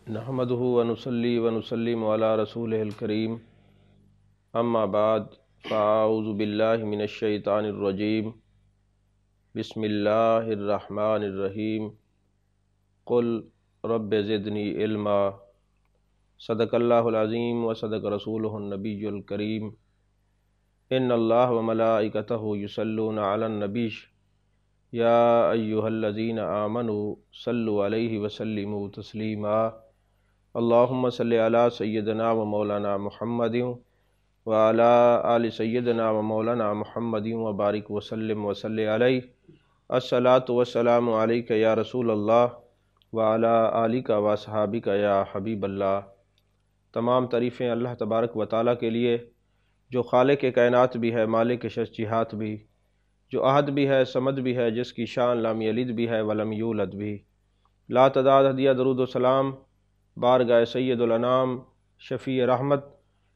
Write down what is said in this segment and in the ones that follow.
نحمدہ ونصلی ونسلم علی رسولہ الکریم، اما بعد فاعوذ باللہ من الشیطان الرجیم، بسم اللہ الرحمن الرحیم، قل رب زدنی علما، صدق اللہ العظیم وصدق رسولہ النبی الکریم، ان اللہ وملائکتہ یصلون علی النبی، یا ایہا الذین آمنوا صلوا علیہ وسلموا تسلیما، اللہم صلی علی سیدنا و مولانا محمد وعلی آل سیدنا و مولانا محمد وبارک وسلم وصلی علیہ، الصلاۃ والسلام علیک یا رسول اللہ وعلی آلک و اصحابک یا حبیب اللہ۔ تمام تعریفیں اللہ تبارک و تعالیٰ کے لیے، جو خالق کائنات بھی ہے، مالک شجاعت بھی، جو احد بھی ہے، صمد بھی ہے، جس کی شان لم یلد بھی ہے ولم یولد بھی۔ لا تعداد ہدیہ درود و سلام بارگاہ سید الانام، شفیع رحمت،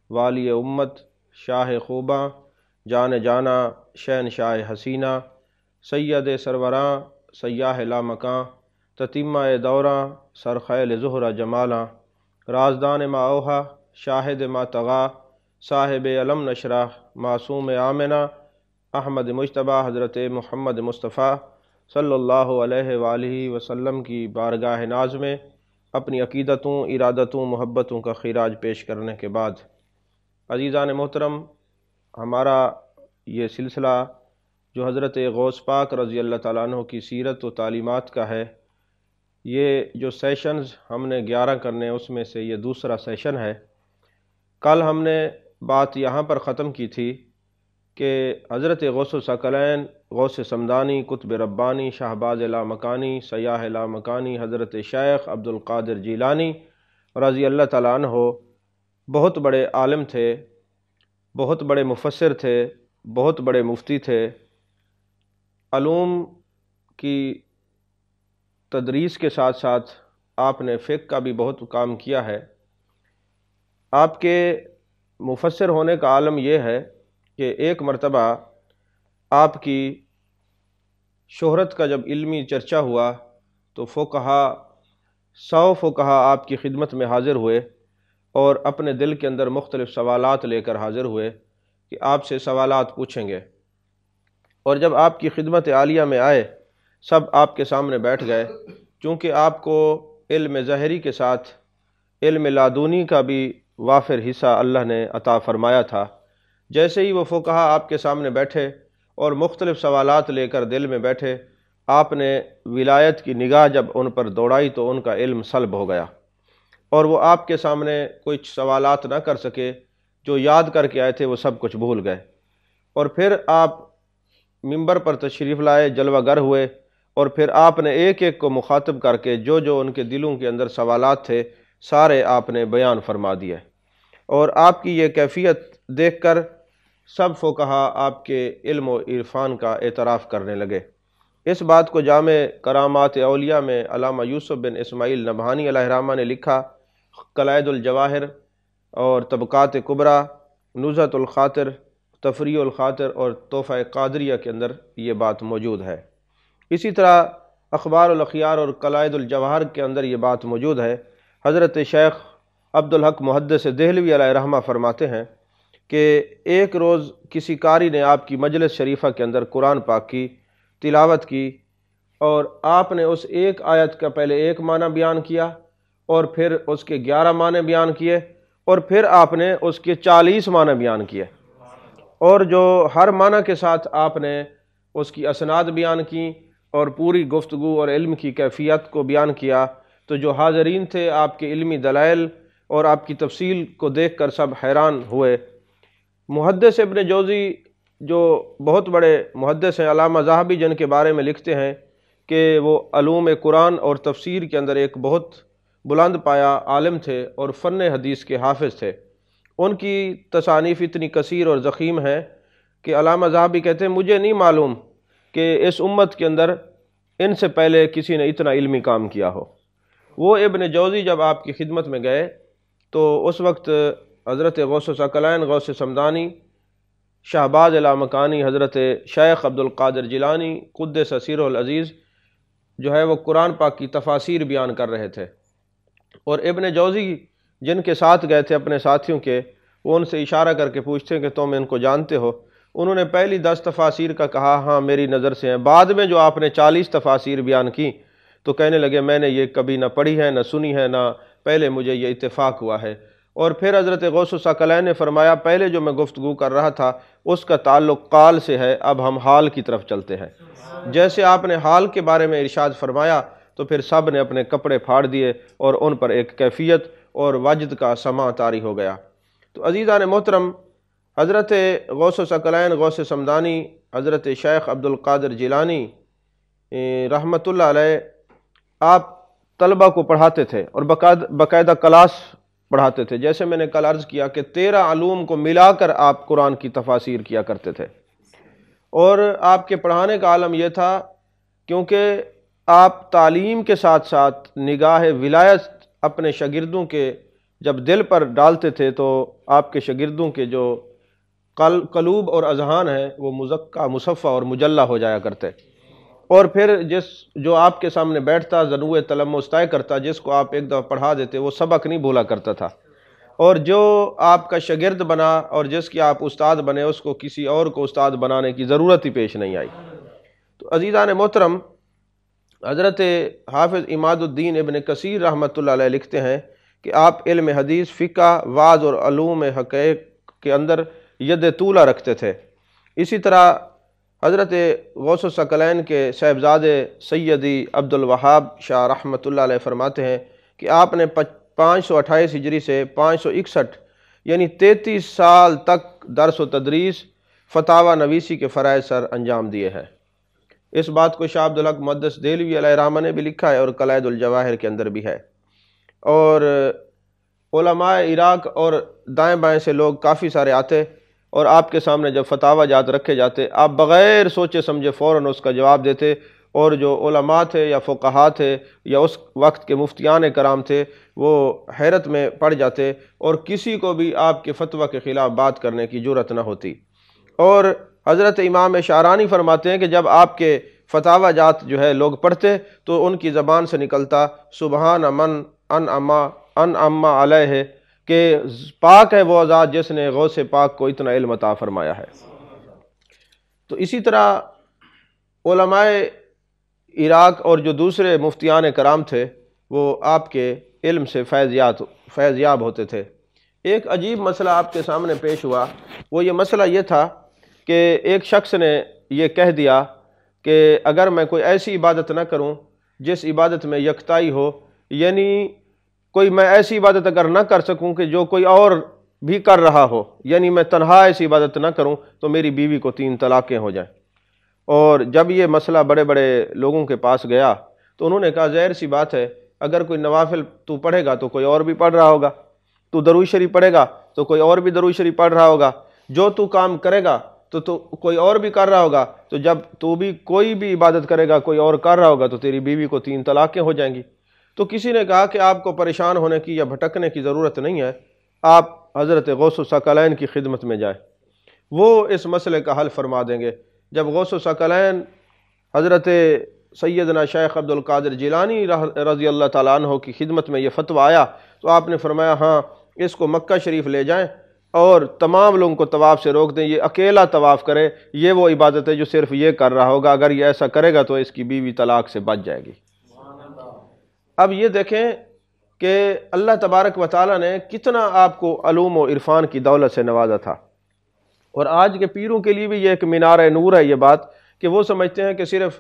والی امت، شاہ خوباں، جان جانا، شہنشاہ حسینہ، سید سروراں، سیاہ لامکاں، تتمہ دوراں، سرخیل زہرہ جمالاں، رازدان ما اوہا، شاہد ما طغا، صاحب علم نشرہ، معصوم آمنہ، احمد مجتبیٰ حضرت محمد مصطفیٰ صلی اللہ علیہ وآلہ وسلم کی بارگاہ ناز میں اپنی عقیدتوں، ارادتوں، محبتوں کا خراج پیش کرنے کے بعد، عزیزان محترم، ہمارا یہ سلسلہ جو حضرت غوث پاک رضی اللہ تعالیٰ عنہ کی سیرت و تعلیمات کا ہے، یہ جو سیشنز ہم نے 11 کرنے، اس میں سے یہ دوسرا سیشن ہے۔ کل ہم نے بات یہاں پر ختم کی تھی کہ حضرت غوث الثقلین، غوث سمدانی، قطب ربانی، شہباز لامکانی، سیاح لامکانی، حضرت شیخ عبد القادر جیلانی رضی اللہ تعالیٰ عنہ بہت بڑے عالم تھے، بہت بڑے مفسر تھے، بہت بڑے مفتی تھے، علوم کی تدریس کے ساتھ ساتھ آپ نے فقہ کا بھی بہت کام کیا ہے۔ آپ کے مفسر ہونے کا عالم یہ ہے کہ ایک مرتبہ آپ کی شہرت کا جب علمی چرچہ ہوا تو 100 فقہا آپ کی خدمت میں حاضر ہوئے اور اپنے دل کے اندر مختلف سوالات لے کر حاضر ہوئے کہ آپ سے سوالات پوچھیں گے، اور جب آپ کی خدمت عالیہ میں آئے سب آپ کے سامنے بیٹھ گئے، چونکہ آپ کو علم ظاہری کے ساتھ علم لادونی کا بھی وافر حصہ اللہ نے عطا فرمایا تھا۔ جیسے ہی وہ فقہا آپ کے سامنے بیٹھے اور مختلف سوالات لے کر دل میں بیٹھے، آپ نے ولایت کی نگاہ جب ان پر دوڑائی تو ان کا علم سلب ہو گیا، اور وہ آپ کے سامنے کچھ سوالات نہ کر سکے، جو یاد کر کے آئے تھے وہ سب کچھ بھول گئے۔ اور پھر آپ منبر پر تشریف لائے، جلوہ گر ہوئے، اور پھر آپ نے ایک ایک کو مخاطب کر کے جو جو ان کے دلوں کے اندر سوالات تھے سارے آپ نے بیان فرما دیے، اور آپ کی یہ کیفیت دیکھ کر سب فقہا آپ کے علم و عرفان کا اعتراف کرنے لگے۔ اس بات کو جامع کرامات اولیاء میں علامہ یوسف بن اسماعیل نبہانی علیہ الرحمہ نے لکھا، قلائد الجواہر اور طبقات کبریٰ، نزہۃ الخاطر، تفریع الخاطر اور تحفہ قادریہ کے اندر یہ بات موجود ہے۔ اسی طرح اخبار الاخیار اور قلائد الجواہر کے اندر یہ بات موجود ہے۔ حضرت شیخ عبدالحق محدث دہلوی علیہ الرحمہ فرماتے ہیں کہ ایک روز کسی قاری نے آپ کی مجلس شریفہ کے اندر قرآن پاک کی تلاوت کی، اور آپ نے اس ایک آیت کا پہلے ایک معنی بیان کیا، اور پھر اس کے 11 معنی بیان کیے، اور پھر آپ نے اس کے 40 معنی بیان کیے، اور جو ہر معنی کے ساتھ آپ نے اس کی اسناد بیان کی اور پوری گفتگو اور علم کی کیفیت کو بیان کیا، تو جو حاضرین تھے آپ کے علمی دلائل اور آپ کی تفصیل کو دیکھ کر سب حیران ہوئے۔ محدث ابن جوزی جو بہت بڑے محدث ہیں، علامہ ذہبی جن کے بارے میں لکھتے ہیں کہ وہ علوم قرآن اور تفسیر کے اندر ایک بہت بلند پایا عالم تھے اور فن حدیث کے حافظ تھے۔ ان کی تصانیف اتنی کثیر اور ضخیم ہیں کہ علامہ ذہبی کہتے ہیں مجھے نہیں معلوم کہ اس امت کے اندر ان سے پہلے کسی نے اتنا علمی کام کیا ہو۔ وہ ابن جوزی جب آپ کی خدمت میں گئے تو اس وقت حضرت غوث الثقلین، غوث سمدانی، شہباز لامکانی، حضرت شیخ عبد القادر جیلانی قدس سیرہ العزیز جو ہے وہ قرآن پاک کی تفاسیر بیان کر رہے تھے، اور ابن جوزی جن کے ساتھ گئے تھے اپنے ساتھیوں کے، وہ ان سے اشارہ کر کے پوچھتے ہیں کہ تم ان کو جانتے ہو؟ انہوں نے پہلی 10 تفاسیر کا کہا ہاں میری نظر سے ہیں۔ بعد میں جو آپ نے 40 تفاسیر بیان کی تو کہنے لگے میں نے یہ کبھی نہ پڑھی ہے، نہ سنی ہے، نہ پہلے مجھے یہ اتفاق ہوا ہے۔ اور پھر حضرت غوث الثقلین نے فرمایا پہلے جو میں گفتگو کر رہا تھا اس کا تعلق قال سے ہے، اب ہم حال کی طرف چلتے ہیں۔ جیسے آپ نے حال کے بارے میں ارشاد فرمایا تو پھر سب نے اپنے کپڑے پھاڑ دیے اور ان پر ایک کیفیت اور وجد کا سماع طاری ہو گیا۔ تو عزیزان محترم، حضرت غوث الثقلین غوث سمدانی حضرت شیخ عبد القادر جیلانی رحمۃ اللہ علیہ آپ طلبہ کو پڑھاتے تھے اور باقاعدہ کلاس پڑھاتے تھے۔ جیسے میں نے کل عرض کیا کہ 13 علوم کو ملا کر آپ قرآن کی تفاسیر کیا کرتے تھے، اور آپ کے پڑھانے کا عالم یہ تھا کیونکہ آپ تعلیم کے ساتھ ساتھ نگاہ ولایت اپنے شاگردوں کے جب دل پر ڈالتے تھے تو آپ کے شاگردوں کے جو قلوب اور اذہان ہیں وہ مزکہ مصفہ اور مجلہ ہو جایا کرتے، اور پھر جو آپ کے سامنے بیٹھتا ضنوع تلمس طے کرتا، جس کو آپ ایک دفعہ پڑھا دیتے وہ سبق نہیں بھولا کرتا تھا، اور جو آپ کا شاگرد بنا اور جس کی آپ استاد بنے اس کو کسی اور کو استاد بنانے کی ضرورت ہی پیش نہیں آئی۔ تو عزیزان محترم، حضرت حافظ عماد الدین ابن کثیر رحمۃ اللہ علیہ لکھتے ہیں کہ آپ علم حدیث، فقہ، وعظ اور علوم حقائق کے اندر ید طولہ رکھتے تھے۔ اسی طرح حضرت غوث الثقلین کے صاحبزادے سیدی عبد الوہاب شاہ رحمۃ اللہ علیہ فرماتے ہیں کہ آپ نے 528 ہجری سے 561 یعنی 33 سال تک درس و تدریس، فتاوی نویسی کے فرائض سر انجام دیے ہیں۔ اس بات کو شاہ عبدالحق محدث دہلوی علیہ رحمہ نے بھی لکھا ہے اور قلائد الجواہر کے اندر بھی ہے، اور علماء عراق اور دائیں بائیں سے لوگ کافی سارے آتے اور آپ کے سامنے جب فتاوی جات رکھے جاتے آپ بغیر سوچے سمجھے فوراً اس کا جواب دیتے، اور جو علماء تھے یا فقہا تھے یا اس وقت کے مفتیان کرام تھے وہ حیرت میں پڑ جاتے اور کسی کو بھی آپ کے فتویٰ کے خلاف بات کرنے کی جرأت نہ ہوتی۔ اور حضرت امام شعرانی فرماتے ہیں کہ جب آپ کے فتاوی جات جو ہے لوگ پڑھتے تو ان کی زبان سے نکلتا سبحان من انعم علیہ، کہ پاک ہے وہ ذات جس نے غوث پاک کو اتنا علم عطا فرمایا ہے۔ تو اسی طرح علماء عراق اور جو دوسرے مفتیان کرام تھے وہ آپ کے علم سے فیض یاب ہوتے تھے۔ ایک عجیب مسئلہ آپ کے سامنے پیش ہوا، وہ یہ مسئلہ یہ تھا کہ ایک شخص نے یہ کہہ دیا کہ اگر میں کوئی ایسی عبادت نہ کروں جس عبادت میں یکتائی ہو، یعنی کوئی میں ایسی عبادت اگر نہ کر سکوں کہ جو کوئی اور بھی کر رہا ہو، یعنی میں تنہا ایسی عبادت نہ کروں تو میری بیوی کو 3 طلاقیں ہو جائیں۔ اور جب یہ مسئلہ بڑے بڑے لوگوں کے پاس گیا تو انہوں نے کہا ظاہر سی بات ہے، اگر کوئی نوافل تو پڑھے گا تو کوئی اور بھی پڑھ رہا ہوگا، تو درود شریف پڑھے گا تو کوئی اور بھی درود شریف پڑھ رہا ہوگا، جو تو کام کرے گا تو کوئی اور بھی کر رہا ہوگا، تو جب تو بھی کوئی بھی عبادت کرے گا کوئی اور کر رہا ہوگا تو تیری بیوی کو 3 طلاقیں ہو جائیں گی۔ تو کسی نے کہا کہ آپ کو پریشان ہونے کی یا بھٹکنے کی ضرورت نہیں ہے، آپ حضرت غوث الثقلین کی خدمت میں جائیں، وہ اس مسئلے کا حل فرما دیں گے۔ جب غوث الثقلین حضرت سیدنا شیخ عبد القادر جیلانی رضی اللہ تعالیٰ عنہ کی خدمت میں یہ فتویٰ آیا تو آپ نے فرمایا ہاں اس کو مکہ شریف لے جائیں اور تمام لوگوں کو طواف سے روک دیں، یہ اکیلا طواف کرے، یہ وہ عبادت ہے جو صرف یہ کر رہا ہوگا، اگر یہ ایسا کرے گا تو اس کی بیوی طلاق سے بچ جائے گی۔ اب یہ دیکھیں کہ اللہ تبارک و تعالیٰ نے کتنا آپ کو علوم و عرفان کی دولت سے نوازا تھا، اور آج کے پیروں کے لیے بھی یہ ایک مینار نور ہے یہ بات کہ وہ سمجھتے ہیں کہ صرف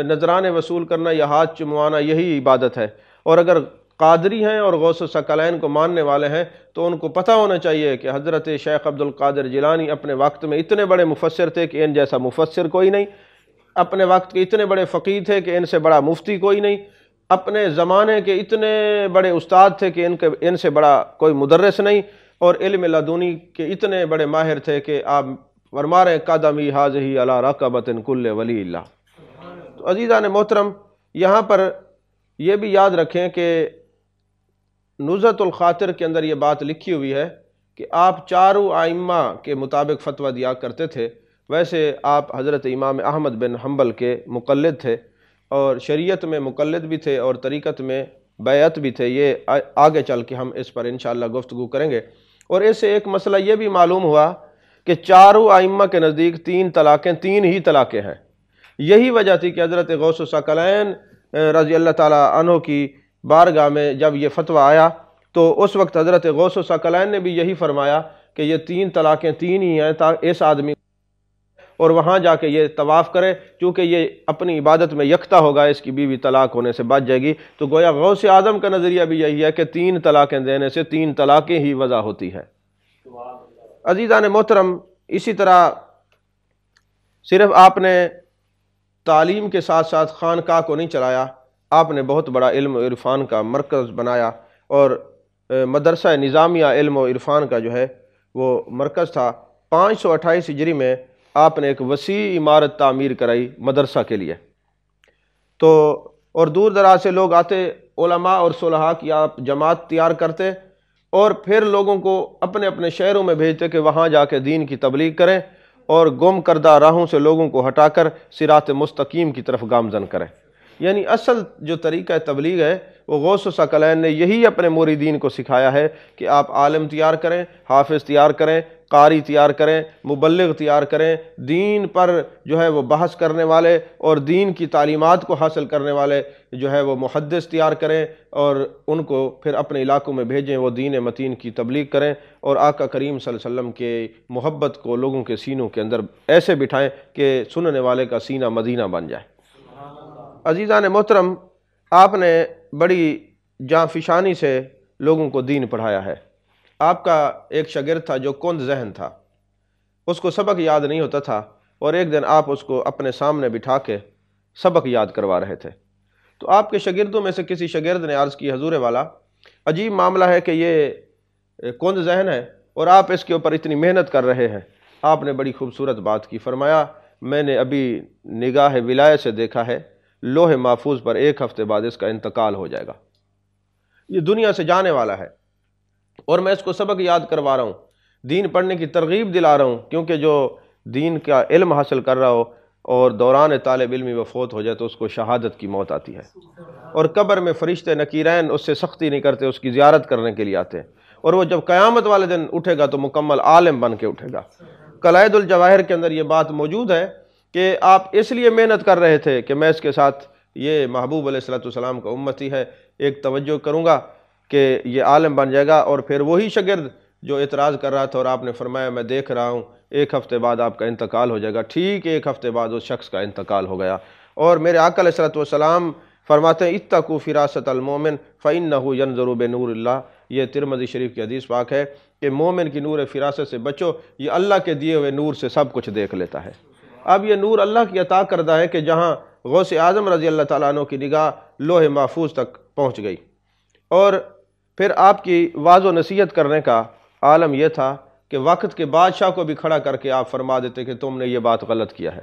نذرانے وصول کرنا یا ہاتھ چموانا یہی عبادت ہے، اور اگر قادری ہیں اور غوث الثقلین کو ماننے والے ہیں تو ان کو پتہ ہونا چاہیے کہ حضرت شیخ عبد القادر جیلانی اپنے وقت میں اتنے بڑے مفسر تھے کہ ان جیسا مفسر کوئی نہیں، اپنے وقت کے اتنے بڑے فقیہ تھے کہ ان سے بڑا مفتی کوئی نہیں، اپنے زمانے کے اتنے بڑے استاد تھے کہ ان سے بڑا کوئی مدرس نہیں، اور علم لدنی کے اتنے بڑے ماہر تھے کہ آپ فرما رہے ہیں قدمی حاضہی علی رقبۃ کل ولی اللہ۔ تو عزیزان محترم، یہاں پر یہ بھی یاد رکھیں کہ نزہۃ الخاطر کے اندر یہ بات لکھی ہوئی ہے کہ آپ 4 ائمہ کے مطابق فتویٰ دیا کرتے تھے۔ ویسے آپ حضرت امام احمد بن حنبل کے مقلد تھے، اور شریعت میں مقلد بھی تھے اور طریقت میں بیعت بھی تھے، یہ آگے چل کے ہم اس پر انشاءاللہ گفتگو کریں گے۔ اور اس سے ایک مسئلہ یہ بھی معلوم ہوا کہ چاروں ائمہ کے نزدیک 3 طلاقیں 3 ہی طلاقیں ہیں۔ یہی وجہ تھی کہ حضرت غوث الثقلین رضی اللہ تعالیٰ عنہ کی بارگاہ میں جب یہ فتویٰ آیا تو اس وقت حضرت غوث الثقلین نے بھی یہی فرمایا کہ یہ 3 طلاقیں 3 ہی ہیں، تاکہ اس آدمی اور وہاں جا کے یہ طواف کرے، چونکہ یہ اپنی عبادت میں یکتا ہوگا، اس کی بیوی طلاق ہونے سے بچ جائے گی۔ تو گویا غوث اعظم کا نظریہ بھی یہی ہے کہ 3 طلاقیں دینے سے 3 طلاقیں ہی وضع ہوتی ہیں۔ عزیزان محترم، اسی طرح صرف آپ نے تعلیم کے ساتھ ساتھ خانقاہ کو نہیں چلایا، آپ نے بہت بڑا علم و عرفان کا مرکز بنایا، اور مدرسہ نظامیہ علم و عرفان کا جو ہے وہ مرکز تھا۔ 528 ہجری میں آپ نے ایک وسیع عمارت تعمیر کرائی مدرسہ کے لیے، تو اور دور دراز سے لوگ آتے، علماء اور صلحاء کی آپ جماعت تیار کرتے اور پھر لوگوں کو اپنے اپنے شہروں میں بھیجتے کہ وہاں جا کے دین کی تبلیغ کریں اور گم کردہ راہوں سے لوگوں کو ہٹا کر صراط مستقیم کی طرف گامزن کریں۔ یعنی اصل جو طریقہ تبلیغ ہے وہ غوث الثقلین نے یہی اپنے موریدین کو سکھایا ہے کہ آپ عالم تیار کریں، حافظ تیار کریں، قاری تیار کریں، مبلغ تیار کریں، دین پر جو ہے وہ بحث کرنے والے اور دین کی تعلیمات کو حاصل کرنے والے جو ہے وہ محدث تیار کریں، اور ان کو پھر اپنے علاقوں میں بھیجیں، وہ دین متین کی تبلیغ کریں اور آقا کریم صلی اللہ علیہ وسلم کے محبت کو لوگوں کے سینوں کے اندر ایسے بٹھائیں کہ سننے والے کا سینہ مدینہ بن جائے۔ عزیزان محترم، آپ نے بڑی جانفشانی سے لوگوں کو دین پڑھایا ہے۔ آپ کا ایک شاگرد تھا جو کند ذہن تھا، اس کو سبق یاد نہیں ہوتا تھا، اور ایک دن آپ اس کو اپنے سامنے بٹھا کے سبق یاد کروا رہے تھے۔ تو آپ کے شاگردوں میں سے کسی شاگرد نے عرض کی، حضور والا عجیب معاملہ ہے کہ یہ کند ذہن ہے اور آپ اس کے اوپر اتنی محنت کر رہے ہیں۔ آپ نے بڑی خوبصورت بات کی، فرمایا میں نے ابھی نگاہ ولایت سے دیکھا ہے، لوح محفوظ پر 1 ہفتے بعد اس کا انتقال ہو جائے گا، یہ دنیا سے جانے والا ہے، اور میں اس کو سبق یاد کروا رہا ہوں، دین پڑھنے کی ترغیب دلا رہا ہوں، کیونکہ جو دین کا علم حاصل کر رہا ہو اور دوران طالب علمی وہ فوت ہو جائے تو اس کو شہادت کی موت آتی ہے، اور قبر میں فرشتے نکیرین اس سے سختی نہیں کرتے، اس کی زیارت کرنے کے لیے آتے ہیں، اور وہ جب قیامت والے دن اٹھے گا تو مکمل عالم بن کے اٹھے گا۔ قلائد الجواہر کے اندر یہ بات موجود ہے کہ آپ اس لیے محنت کر رہے تھے کہ میں اس کے ساتھ، یہ محبوب علیہ السلام کا امتی ہے، ایک توجہ کروں گا کہ یہ عالم بن جائے گا، اور پھر وہی شاگرد جو اعتراض کر رہا تھا اور آپ نے فرمایا میں دیکھ رہا ہوں 1 ہفتے بعد آپ کا انتقال ہو جائے گا، ٹھیک 1 ہفتے بعد اس شخص کا انتقال ہو گیا۔ اور میرے آقا علیہ السلام فرماتے ہیں اتقوا فراست المومن فإنہ ینظر بنور اللہ، یہ ترمذی شریف کی حدیث پاک ہے کہ مومن کی نور فراست سے بچو، یہ اللہ کے دیے ہوئے نور سے سب کچھ دیکھ لیتا ہے۔ اب یہ نور اللہ کی عطا کردہ ہے کہ جہاں غوث اعظم رضی اللہ تعالیٰ عنہ کی نگاہ لوح محفوظ تک پہنچ گئی، اور پھر آپ کی واعظ و نصیحت کرنے کا عالم یہ تھا کہ وقت کے بادشاہ کو بھی کھڑا کر کے آپ فرما دیتے کہ تم نے یہ بات غلط کیا ہے،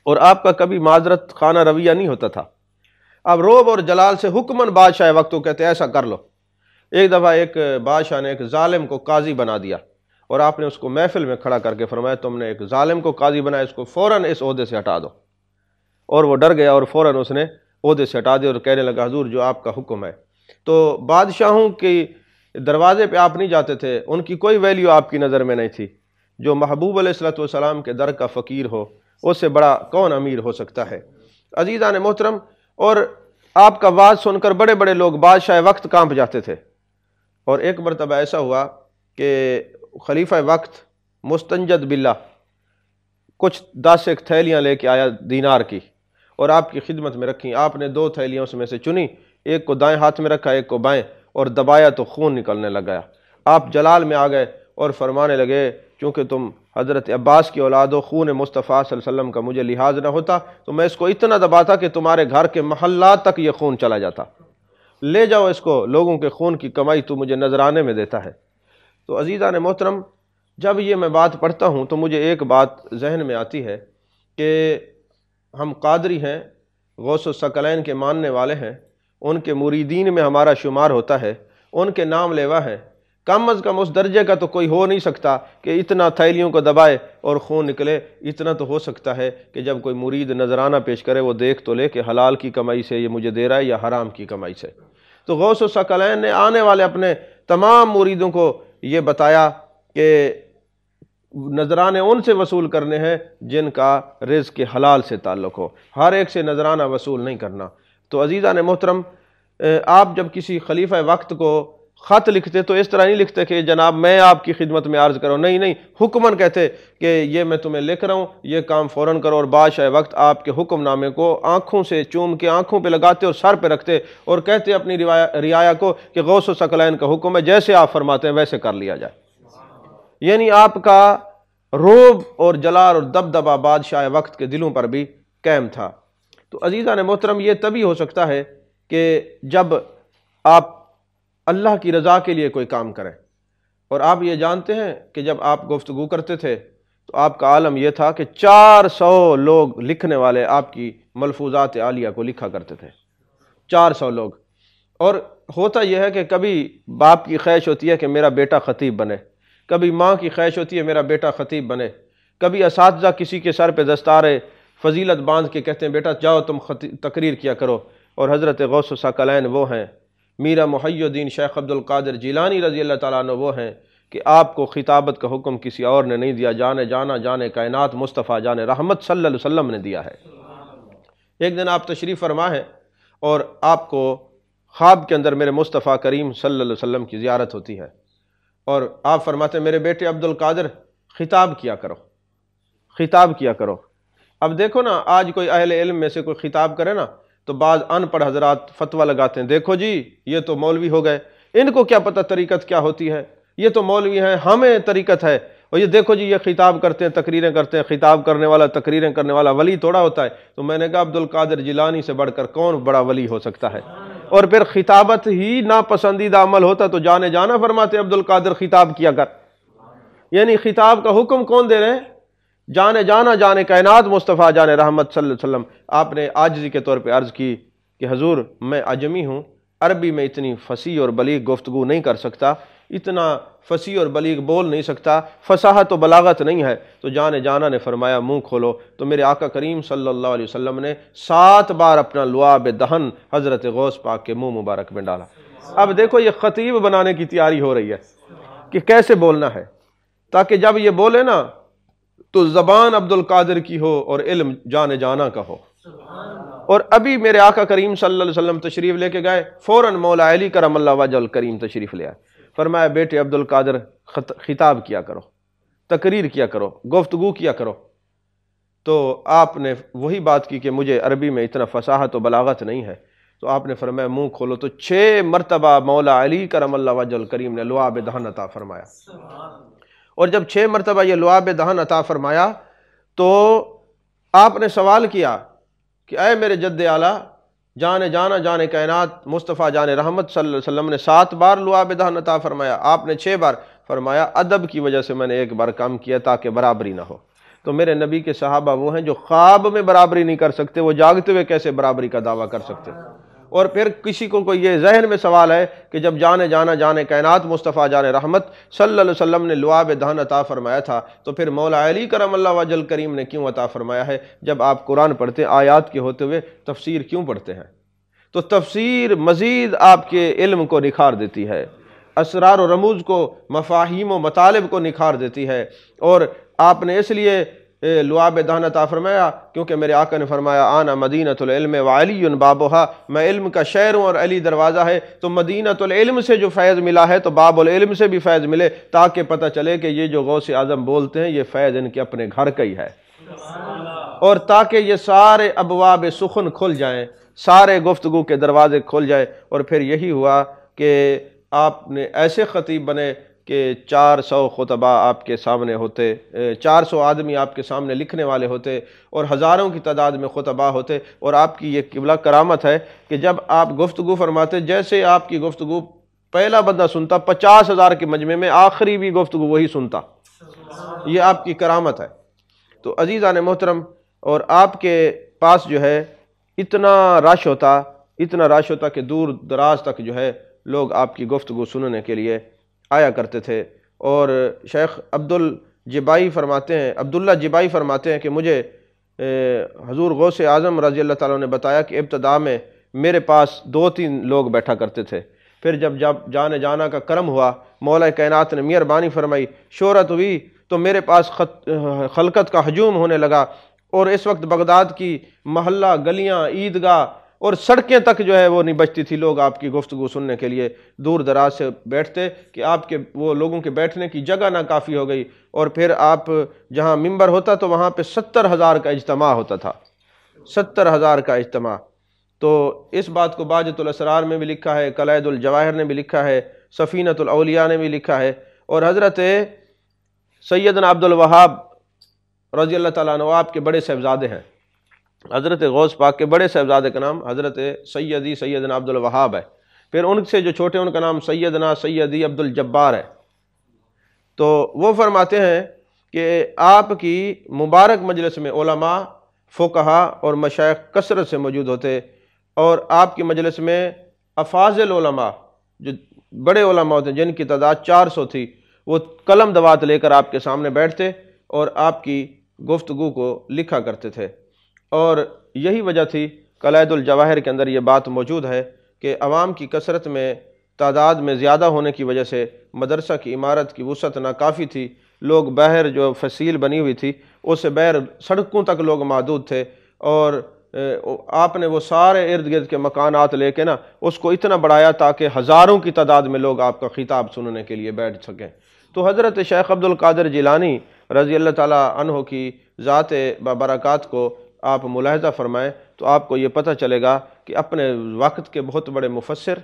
اور آپ کا کبھی معذرت خانہ رویہ نہیں ہوتا تھا۔ اب روب اور جلال سے حکماً بادشاہ وقت کو کہتے ایسا کر لو۔ ایک دفعہ ایک بادشاہ نے ایک ظالم کو قاضی بنا دیا، اور آپ نے اس کو محفل میں کھڑا کر کے فرمایا تم نے ایک ظالم کو قاضی بنایا، اس کو فوراً اس عہدے سے ہٹا دو، اور وہ ڈر گیا اور فوراً اس نے عہدے سے ہٹا دیا اور کہنے لگا حضور جو آپ کا حکم ہے۔ تو بادشاہوں کی دروازے پہ آپ نہیں جاتے تھے، ان کی کوئی ویلیو آپ کی نظر میں نہیں تھی۔ جو محبوب علیہ السلام کے در کا فقیر ہو، اس سے بڑا کون امیر ہو سکتا ہے؟ عزیزان محترم، اور آپ کا واز سن کر بڑے بڑے لوگ بادشاہ وقت کانپ جاتے تھے، اور ایک مرتبہ ایسا ہوا کہ خلیفہ وقت مستنجد باللہ کچھ 10 تھیلیاں لے کے آیا دینار کی، اور آپ کی خدمت میں رکھیں۔ آپ نے 2 تھیلیوں میں سے چنی، ایک کو دائیں ہاتھ میں رکھا، ایک کو بائیں، اور دبایا تو خون نکلنے لگ گیا۔ آپ جلال میں آ گئے اور فرمانے لگے چونکہ تم حضرت عباس کی اولاد ہو، خون مصطفیٰ صلی اللہ علیہ وسلم کا مجھے لحاظ نہ ہوتا تو میں اس کو اتنا دباتا کہ تمہارے گھر کے محلات تک یہ خون چلا جاتا۔ لے جاؤ اس کو، لوگوں کے خون کی کمائی تو مجھے نذرانے میں دیتا ہے۔ تو عزیزان محترم، جب یہ میں بات پڑھتا ہوں تو مجھے ایک بات ذہن میں آتی ہے کہ ہم قادری ہیں، غوث الثقلین کے ماننے والے ہیں، ان کے مریدین میں ہمارا شمار ہوتا ہے، ان کے نام لیوا ہیں، کم از کم اس درجے کا تو کوئی ہو نہیں سکتا کہ اتنا تھیلیوں کو دبائے اور خون نکلے۔ اتنا تو ہو سکتا ہے کہ جب کوئی مرید نذرانہ پیش کرے وہ دیکھ تو لے کہ حلال کی کمائی سے یہ مجھے دے رہا ہے یا حرام کی کمائی سے۔ تو غوث الثقلین نے آنے والے اپنے تمام مریدوں کو یہ بتایا کہ نذرانے ان سے وصول کرنے ہیں جن کا رزق کے حلال سے تعلق ہو، ہر ایک سے نذرانہ وصول نہیں کرنا۔ تو عزیزان محترم، آپ جب کسی خلیفہ وقت کو خط لکھتے تو اس طرح نہیں لکھتے کہ جناب میں آپ کی خدمت میں عرض کروں، نہیں، حکماً کہتے کہ یہ میں تمہیں لکھ رہا ہوں، یہ کام فوراً کرو، اور بادشاہ وقت آپ کے حکم نامے کو آنکھوں سے چوم کے آنکھوں پہ لگاتے اور سر پہ رکھتے اور کہتے اپنی رعایا کو کہ غوث الثقلین کا حکم ہے، جیسے آپ فرماتے ہیں ویسے کر لیا جائے۔ یعنی آپ کا رعب اور جلال اور دبدبہ بادشاہ وقت کے دلوں پر بھی قائم تھا۔ تو عزیزان محترم، یہ تبھی ہو سکتا ہے کہ جب آپ اللہ کی رضا کے لیے کوئی کام کریں، اور آپ یہ جانتے ہیں کہ جب آپ گفتگو کرتے تھے تو آپ کا عالم یہ تھا کہ 400 لوگ لکھنے والے آپ کی ملفوظات عالیہ کو لکھا کرتے تھے، 400 لوگ۔ اور ہوتا یہ ہے کہ کبھی باپ کی خواہش ہوتی ہے کہ میرا بیٹا خطیب بنے، کبھی ماں کی خواہش ہوتی ہے میرا بیٹا خطیب بنے، کبھی اساتذہ کسی کے سر پہ دستار فضیلت باندھ کے کہتے ہیں بیٹا جاؤ تم تقریر کیا کرو، اور حضرت غوث الثقلین وہ ہیں، میرا محی الدین شیخ عبد القادر جیلانی رضی اللہ تعالیٰ عنہ وہ ہیں کہ آپ کو خطابت کا حکم کسی اور نے نہیں دیا، جانے کائنات مصطفیٰ جان رحمت صلی اللہ علیہ وسلم نے دیا ہے۔ ایک دن آپ تشریف فرما ہیں اور آپ کو خواب کے اندر میرے مصطفیٰ کریم صلی اللہ علیہ وسلم کی زیارت ہوتی ہے، اور آپ فرماتے ہیں میرے بیٹے عبد القادر خطاب کیا کرو۔ اب دیکھو نا، آج کوئی اہل علم میں سے کوئی خطاب کرے نا تو بعض ان پڑھ حضرات فتویٰ لگاتے ہیں، دیکھو جی یہ تو مولوی ہو گئے، ان کو کیا پتہ طریقت کیا ہوتی ہے، یہ تو مولوی ہیں، ہمیں طریقت ہے، اور یہ دیکھو جی یہ خطاب کرتے ہیں، تقریریں کرتے ہیں، خطاب کرنے والا تقریریں کرنے والا ولی تھوڑا ہوتا ہے۔ تو میں نے کہا عبد القادر جیلانی سے بڑھ کر کون بڑا ولی ہو سکتا ہے؟ اور پھر خطابت ہی ناپسندیدہ عمل ہوتا تو جانا فرماتے عبد القادر خطاب کیا کر۔ یعنی خطاب کا حکم کون دے رہے ہیں؟ جانے کائنات مصطفیٰ جان رحمت صلی اللہ علیہ وسلم۔ آپ نے عاجزی کے طور پہ عرض کی کہ حضور میں عجمی ہوں، عربی میں اتنی فصیح اور بلیغ گفتگو نہیں کر سکتا، اتنا فصیح اور بلیغ بول نہیں سکتا، فصاحت و بلاغت نہیں ہے۔ تو جانا نے فرمایا منہ کھولو، تو میرے آقا کریم صلی اللہ علیہ وسلم نے 7 بار اپنا لعاب دہن حضرت غوث پاک کے منہ مبارک میں ڈالا۔ اب دیکھو یہ خطیب بنانے کی تیاری ہو رہی ہے کہ کیسے بولنا ہے، تاکہ جب یہ بولے نا تو زبان عبد القادر کی ہو اور علم جانا کا ہو۔ اور ابھی میرے آقا کریم صلی اللہ علیہ وسلم تشریف لے کے گئے، فوراً مولا علی کرم اللہ وجہ الکریم تشریف لے آئے، فرمایا بیٹے عبد القادر خطاب کیا کرو، تقریر کیا کرو، گفتگو کیا کرو۔ تو آپ نے وہی بات کی کہ مجھے عربی میں اتنا فصاحت و بلاغت نہیں ہے، تو آپ نے فرمایا منہ کھولو۔ تو 6 مرتبہ مولا علی کرم اللہ وجہ الکریم نے لعاب دہن عطا فرمایا، اور جب 6 مرتبہ یہ لعاب دہن عطا فرمایا تو آپ نے سوال کیا کہ اے میرے جد اعلیٰ جانے کائنات مصطفیٰ جان رحمت صلی اللہ علیہ وسلم نے 7 بار لعاب دہن عطا فرمایا، آپ نے 6 بار فرمایا ادب کی وجہ سے میں نے 1 بار کم کیا تاکہ برابری نہ ہو۔ تو میرے نبی کے صحابہ وہ ہیں جو خواب میں برابری نہیں کر سکتے، وہ جاگتے ہوئے کیسے برابری کا دعویٰ کر سکتے؟ اور پھر کسی کو کوئی یہ ذہن میں سوال ہے کہ جب جانے کائنات مصطفیٰ جان رحمت صلی اللہ علیہ وسلم نے لعاب دہن عطا فرمایا تھا تو پھر مولا علی کرم اللہ وجہ الکریم نے کیوں عطا فرمایا ہے؟ جب آپ قرآن پڑھتے آیات کے ہوتے ہوئے تفسیر کیوں پڑھتے ہیں؟ تو تفسیر مزید آپ کے علم کو نکھار دیتی ہے، اسرار و رموز کو، مفاہیم و مطالب کو نکھار دیتی ہے۔ اور آپ نے اس لیے لعاب دہن عطا فرمایا کیونکہ میرے آقا نے فرمایا آنا مدینۃ العلم وعلی بابھا، میں علم کا شہر ہوں اور علی دروازہ ہے۔ تو مدینۃ العلم سے جو فیض ملا ہے تو باب العلم سے بھی فیض ملے، تاکہ پتہ چلے کہ یہ جو غوث اعظم بولتے ہیں یہ فیض ان کے اپنے گھر کا ہی ہے، اور تاکہ یہ سارے ابواب سخن کھل جائیں، سارے گفتگو کے دروازے کھل جائے۔ اور پھر یہی ہوا کہ آپ نے ایسے خطیب بنے کہ 400 خطبہ آپ کے سامنے ہوتے، 400 آدمی آپ کے سامنے لکھنے والے ہوتے، اور ہزاروں کی تعداد میں خطبہ ہوتے۔ اور آپ کی یہ قبلہ کرامت ہے کہ جب آپ گفتگو فرماتے، جیسے آپ کی گفتگو پہلا بندہ سنتا 50,000 کے مجمع میں آخری بھی گفتگو وہی سنتا، یہ آپ کی کرامت ہے۔ تو عزیزان محترم، اور آپ کے پاس جو ہے اتنا رش ہوتا کہ دور دراز تک جو ہے لوگ آپ کی گفتگو سننے کے لیے آیا کرتے تھے۔ اور شیخ عبداللہ جبائی فرماتے ہیں کہ مجھے حضور غوث اعظم رضی اللہ تعالیٰ نے بتایا کہ ابتدا میں میرے پاس 2-3 لوگ بیٹھا کرتے تھے۔ پھر جب جانے جانا کا کرم ہوا، مولا کائنات نے مہربانی فرمائی، شہرت ہوئی، تو میرے پاس خلقت کا ہجوم ہونے لگا، اور اس وقت بغداد کی محلہ، گلیاں، عیدگاہ اور سڑکیں تک جو ہے وہ نہیں بچتی تھی، لوگ آپ کی گفتگو سننے کے لیے دور دراز سے بیٹھتے کہ آپ کے وہ لوگوں کے بیٹھنے کی جگہ نہ کافی ہو گئی۔ اور پھر آپ جہاں ممبر ہوتا تو وہاں پہ 70,000 کا اجتماع ہوتا تھا، 70,000 کا اجتماع۔ تو اس بات کو باجت الاسرار میں بھی لکھا ہے، کلائد الجواہر نے بھی لکھا ہے، سفینۃ الاولیاء نے بھی لکھا ہے، اور حضرت سیدنا عبد الوہاب رضی اللہ تعالیٰ عنہ آپ کے بڑے صاحبزادے ہیں، حضرت غوث پاک کے بڑے صاحبزادے کا نام حضرت سیدنا عبد الوہاب ہے، پھر ان سے جو چھوٹے ان کا نام سیدی عبد الجبار ہے۔ تو وہ فرماتے ہیں کہ آپ کی مبارک مجلس میں علماء، فقہا اور مشائخ کثرت سے موجود ہوتے، اور آپ کی مجلس میں افاضل علماء، جو بڑے علماء ہوتے ہیں جن کی تعداد 400 تھی، وہ قلم دوات لے کر آپ کے سامنے بیٹھتے اور آپ کی گفتگو کو لکھا کرتے تھے۔ اور یہی وجہ تھی، کلائد الجواہر کے اندر یہ بات موجود ہے کہ عوام کی کثرت میں، تعداد میں زیادہ ہونے کی وجہ سے مدرسہ کی عمارت کی وسعت ناکافی تھی، لوگ باہر جو فصیل بنی ہوئی تھی اس سے باہر سڑکوں تک لوگ محدود تھے، اور آپ نے وہ سارے ارد گرد کے مکانات لے کے اس کو اتنا بڑھایا تاکہ ہزاروں کی تعداد میں لوگ آپ کا خطاب سننے کے لیے بیٹھ سکیں۔ تو حضرت شیخ عبد القادر جیلانی رضی اللہ تعالیٰ عنہ کی ذات ببرکات کو آپ ملاحظہ فرمائیں تو آپ کو یہ پتہ چلے گا کہ اپنے وقت کے بہت بڑے مفسر،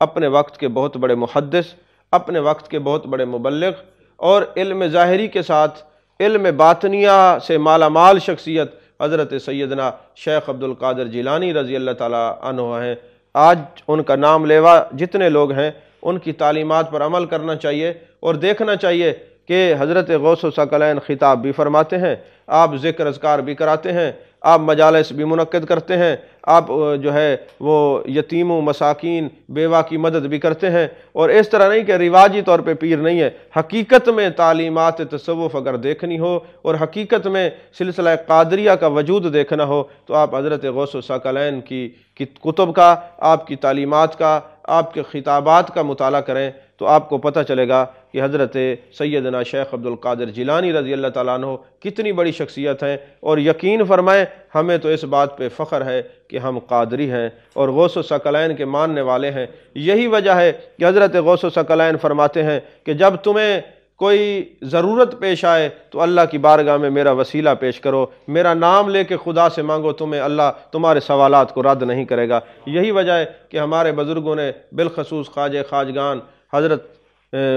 اپنے وقت کے بہت بڑے محدث، اپنے وقت کے بہت بڑے مبلغ، اور علم ظاہری کے ساتھ علم باطنیہ سے مالا مال شخصیت حضرت سیدنا شیخ عبد القادر جیلانی رضی اللہ تعالیٰ عنہ ہیں۔ آج ان کا نام لیوا جتنے لوگ ہیں ان کی تعلیمات پر عمل کرنا چاہیے، اور دیکھنا چاہیے کہ حضرت غوث الثقلین خطاب بھی فرماتے ہیں، آپ ذکر اذکار بھی کراتے ہیں، آپ مجالس بھی منعقد کرتے ہیں، آپ جو ہے وہ یتیموں، مساکین، بیوہ کی مدد بھی کرتے ہیں، اور اس طرح نہیں کہ رواجی طور پہ پیر نہیں ہے، حقیقت میں تعلیمات تصوف اگر دیکھنی ہو اور حقیقت میں سلسلہ قادریہ کا وجود دیکھنا ہو تو آپ حضرت غوث الثقلین کی کتب کا، آپ کی تعلیمات کا، آپ کے خطابات کا مطالعہ کریں تو آپ کو پتہ چلے گا کہ حضرت سیدنا شیخ عبد القادر جیلانی رضی اللہ تعالیٰ عنہ کتنی بڑی شخصیت ہیں، اور یقین فرمائیں ہمیں تو اس بات پہ فخر ہے کہ ہم قادری ہیں اور غوث الثقلین کے ماننے والے ہیں۔ یہی وجہ ہے کہ حضرت غوث الثقلین فرماتے ہیں کہ جب تمہیں کوئی ضرورت پیش آئے تو اللہ کی بارگاہ میں میرا وسیلہ پیش کرو، میرا نام لے کے خدا سے مانگو، تمہیں اللہ تمہارے سوالات کو رد نہیں کرے گا۔ یہی وجہ ہے کہ ہمارے بزرگوں نے بالخصوص خواجہ خواجگان حضرت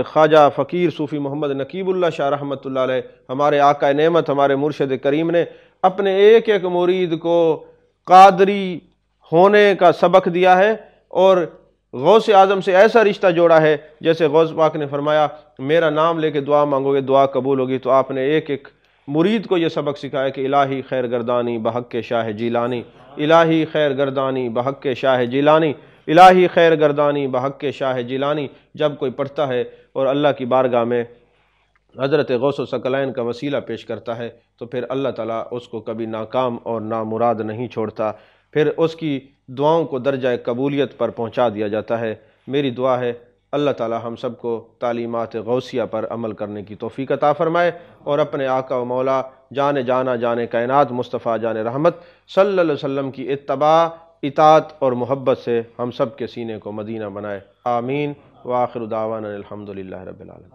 خواجہ فقیر صوفی محمد نقیب اللہ شاہ رحمۃ اللہ علیہ، ہمارے آقا نعمت، ہمارے مرشد کریم نے اپنے ایک ایک مرید کو قادری ہونے کا سبق دیا ہے، اور غوث اعظم سے ایسا رشتہ جوڑا ہے جیسے غوث پاک نے فرمایا میرا نام لے کے دعا مانگو گے دعا قبول ہوگی، تو آپ نے ایک ایک مرید کو یہ سبق سکھایا کہ الہی خیر گردانی بحق شاہ جیلانی، الہی خیر گردانی بحق شاہ جیلانی، الہی خیر گردانی بحق شاہ جیلانی جب کوئی پڑھتا ہے اور اللہ کی بارگاہ میں حضرت غوث الثقلین کا وسیلہ پیش کرتا ہے تو پھر اللہ تعالیٰ اس کو کبھی ناکام اور نامراد نہیں چھوڑتا، پھر اس کی دعاؤں کو درجہ قبولیت پر پہنچا دیا جاتا ہے۔ میری دعا ہے اللہ تعالیٰ ہم سب کو تعلیمات غوثیہ پر عمل کرنے کی توفیق عطا فرمائے، اور اپنے آقا و مولا جان جانا جان کائنات مصطفیٰ جان رحمت صلی اللہ علیہ وسلم کی اتباع، اطاعت اور محبت سے ہم سب کے سینے کو مدینہ بنائے۔ آمین۔ وآخر دعوانا الحمدللہ رب العالمین۔